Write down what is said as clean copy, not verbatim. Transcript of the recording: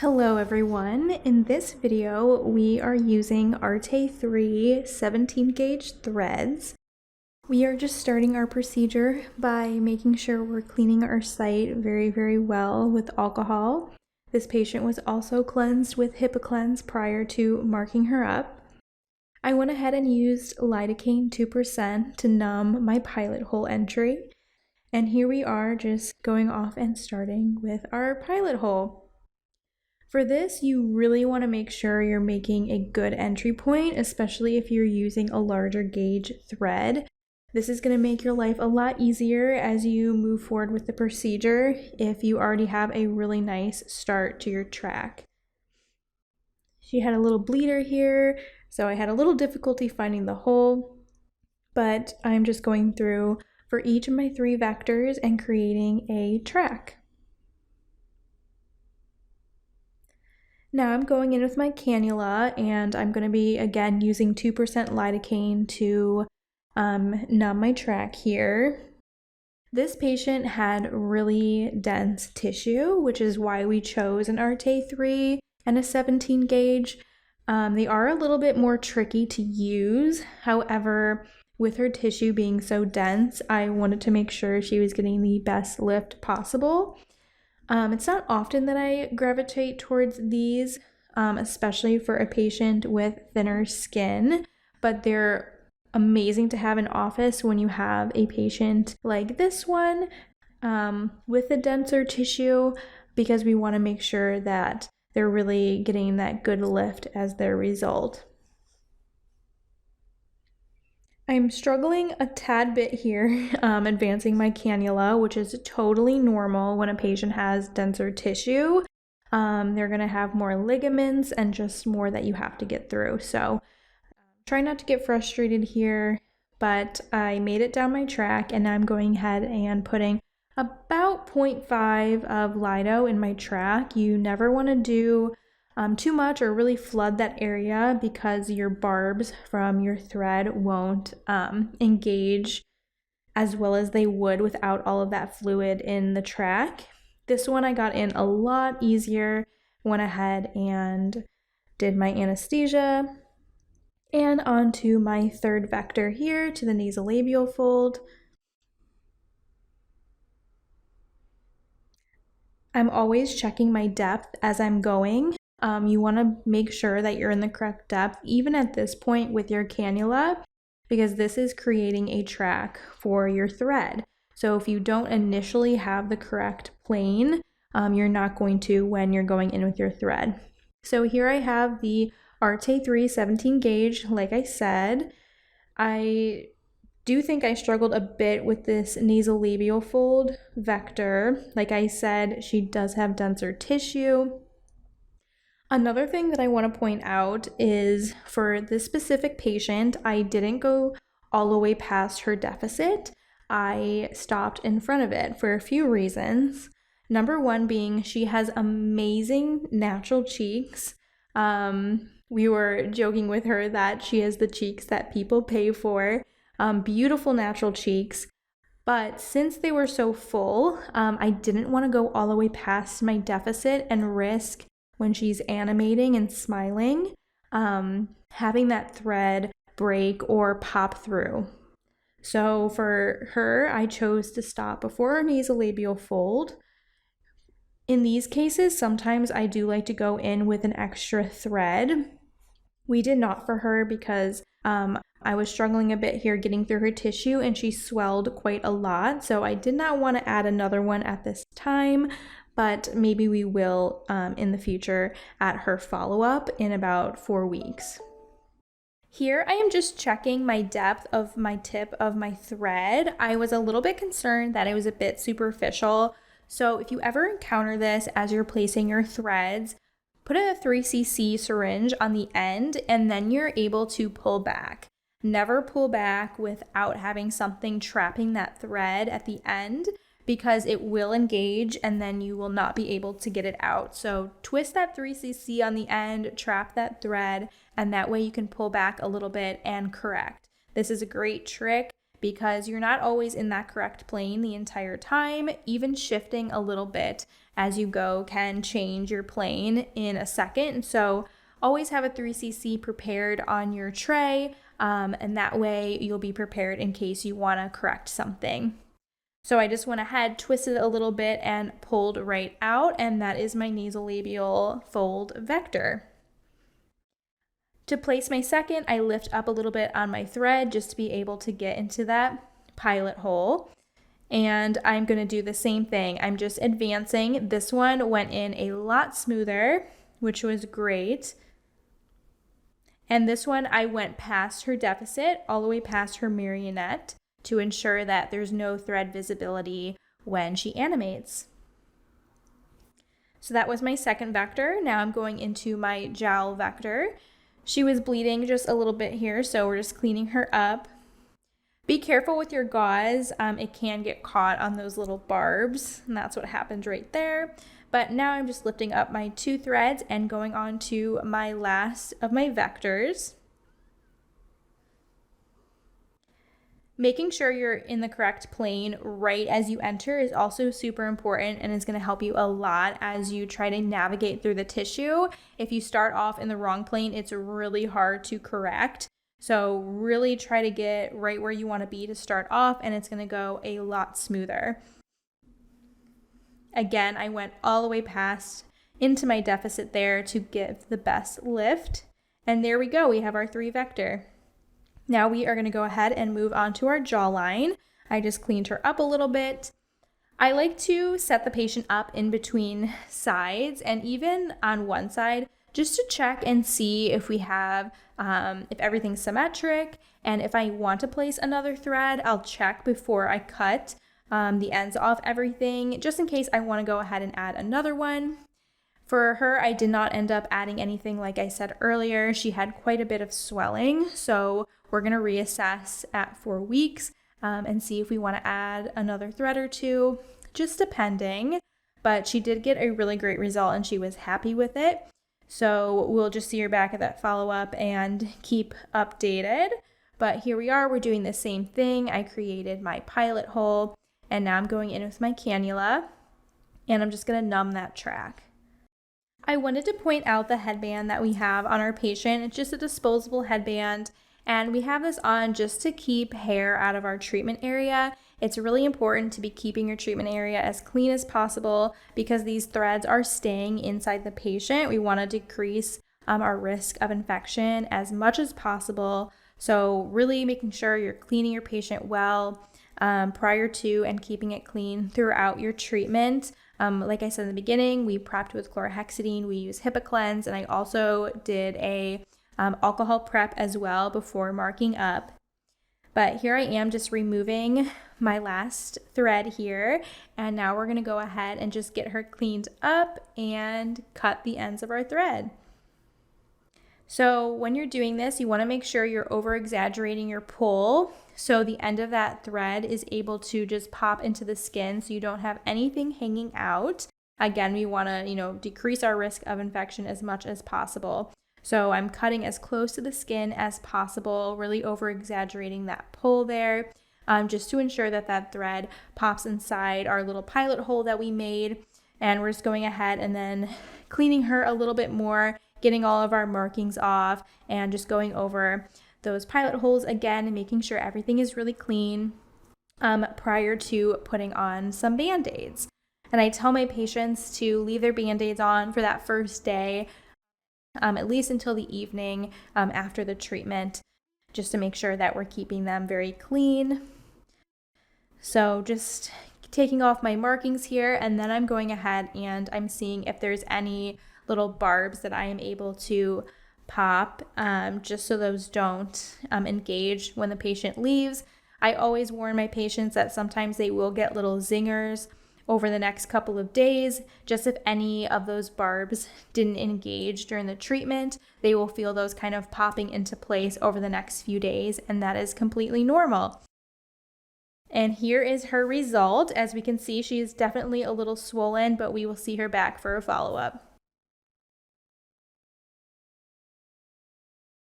Hello everyone, in this video we are using Arte 3 17 gauge threads. We are just starting our procedure by making sure we're cleaning our site very well with alcohol. This patient was also cleansed with HIPAA cleanse prior to marking her up. I went ahead and used lidocaine 2% to numb my pilot hole entry. And here we are just going off and starting with our pilot hole. For this, you really want to make sure you're making a good entry point, especially if you're using a larger gauge thread. This is going to make your life a lot easier as you move forward with the procedure if you already have a really nice start to your track. She had a little bleeder here, so I had a little difficulty finding the hole, but I'm just going through for each of my 3 vectors and creating a track. Now I'm going in with my cannula and I'm going to be again using 2% lidocaine to numb my track here. This patient had really dense tissue, which is why we chose an Arte 3 and a 17 gauge. They are a little bit more tricky to use. However, with her tissue being so dense, I wanted to make sure she was getting the best lift possible. It's not often that I gravitate towards these, especially for a patient with thinner skin, but they're amazing to have in office when you have a patient like this one with a denser tissue, because we want to make sure that they're really getting that good lift as their result. I'm struggling a tad bit here advancing my cannula, which is totally normal when a patient has denser tissue. They're going to have more ligaments and just more that you have to get through. So try not to get frustrated here, but I made it down my track and now I'm going ahead and putting about 0.5 of Lido in my track. You never want to do too much or really flood that area because your barbs from your thread won't engage as well as they would without all of that fluid in the track. This one I got in a lot easier, went ahead and did my anesthesia, and onto my 3rd vector here to the nasolabial fold. I'm always checking my depth as I'm going. You want to make sure that you're in the correct depth, even at this point with your cannula, because this is creating a track for your thread. So if you don't initially have the correct plane, you're not going to when you're going in with your thread. So here I have the Arte 3 17 gauge, like I said. I do think I struggled a bit with this nasolabial fold vector. Like I said, she does have denser tissue. Another thing that I want to point out is for this specific patient, I didn't go all the way past her deficit. I stopped in front of it for a few reasons. Number one being she has amazing natural cheeks. We were joking with her that she has the cheeks that people pay for. Beautiful natural cheeks. But since they were so full, I didn't want to go all the way past my deficit and risk when she's animating and smiling, having that thread break or pop through. So for her, I chose to stop before her nasolabial fold. In these cases, sometimes I do like to go in with an extra thread. We did not for her because I was struggling a bit here getting through her tissue and she swelled quite a lot. So I did not want to add another one at this time, but maybe we will in the future at her follow-up in about 4 weeks. Here I am just checking my depth of my tip of my thread. I was a little bit concerned that it was a bit superficial. So if you ever encounter this as you're placing your threads, put a 3cc syringe on the end and then you're able to pull back. Never pull back without having something trapping that thread at the end, because it will engage and then you will not be able to get it out. So twist that 3cc on the end, trap that thread, and that way you can pull back a little bit and correct. This is a great trick because you're not always in that correct plane the entire time. Even shifting a little bit as you go can change your plane in a second. So always have a 3cc prepared on your tray, and that way you'll be prepared in case you want to correct something. So I just went ahead, twisted it a little bit, and pulled right out, and that is my nasolabial fold vector. To place my second, I lift up a little bit on my thread just to be able to get into that pilot hole. And I'm going to do the same thing. I'm just advancing. This one went in a lot smoother, which was great. And this one, I went past her deficit, all the way past her marionette, to ensure that there's no thread visibility when she animates. So that was my second vector. Now I'm going into my jowl vector. She was bleeding just a little bit here, so we're just cleaning her up. Be careful with your gauze. It can get caught on those little barbs, and that's what happened right there. But now I'm just lifting up my 2 threads and going on to my last of my vectors. Making sure you're in the correct plane right as you enter is also super important and is going to help you a lot as you try to navigate through the tissue. If you start off in the wrong plane, it's really hard to correct. So really try to get right where you want to be to start off, and it's going to go a lot smoother. Again, I went all the way past into my deficit there to give the best lift. And there we go. We have our 3 vector. Now we are going to go ahead and move on to our jawline. I just cleaned her up a little bit. I like to set the patient up in between sides and even on one side just to check and see if we have, if everything's symmetric. And if I want to place another thread, I'll check before I cut the ends off everything, just in case I want to go ahead and add another one. For her, I did not end up adding anything like I said earlier. She had quite a bit of swelling, so we're going to reassess at 4 weeks and see if we want to add another thread or 2, just depending. But she did get a really great result and she was happy with it. So we'll just see her back at that follow-up and keep updated. But here we are, we're doing the same thing. I created my pilot hole and now I'm going in with my cannula and I'm just going to numb that track. I wanted to point out the headband that we have on our patient. It's just a disposable headband, and we have this on just to keep hair out of our treatment area. It's really important to be keeping your treatment area as clean as possible because these threads are staying inside the patient. We want to decrease our risk of infection as much as possible. So really making sure you're cleaning your patient well prior to and keeping it clean throughout your treatment. Like I said in the beginning, we prepped with chlorhexidine, we use HIPAA cleanse, and I also did a alcohol prep as well before marking up. But here I am just removing my last thread here, and now we're going to go ahead and just get her cleaned up and cut the ends of our thread. So when you're doing this, you want to make sure you're over exaggerating your pull so the end of that thread is able to just pop into the skin so you don't have anything hanging out. Again, we want to, decrease our risk of infection as much as possible. So I'm cutting as close to the skin as possible, really over exaggerating that pull there, just to ensure that that thread pops inside our little pilot hole that we made. And we're just going ahead and then cleaning her a little bit more, getting all of our markings off and just going over those pilot holes again and making sure everything is really clean prior to putting on some Band-Aids. And I tell my patients to leave their Band-Aids on for that first day, at least until the evening after the treatment, just to make sure that we're keeping them very clean. So just taking off my markings here, and then I'm going ahead and I'm seeing if there's any little barbs that I am able to pop, just so those don't engage when the patient leaves. I always warn my patients that sometimes they will get little zingers over the next couple of days. Just if any of those barbs didn't engage during the treatment, they will feel those kind of popping into place over the next few days, and that is completely normal. And here is her result. As we can see, she is definitely a little swollen, but we will see her back for a follow-up.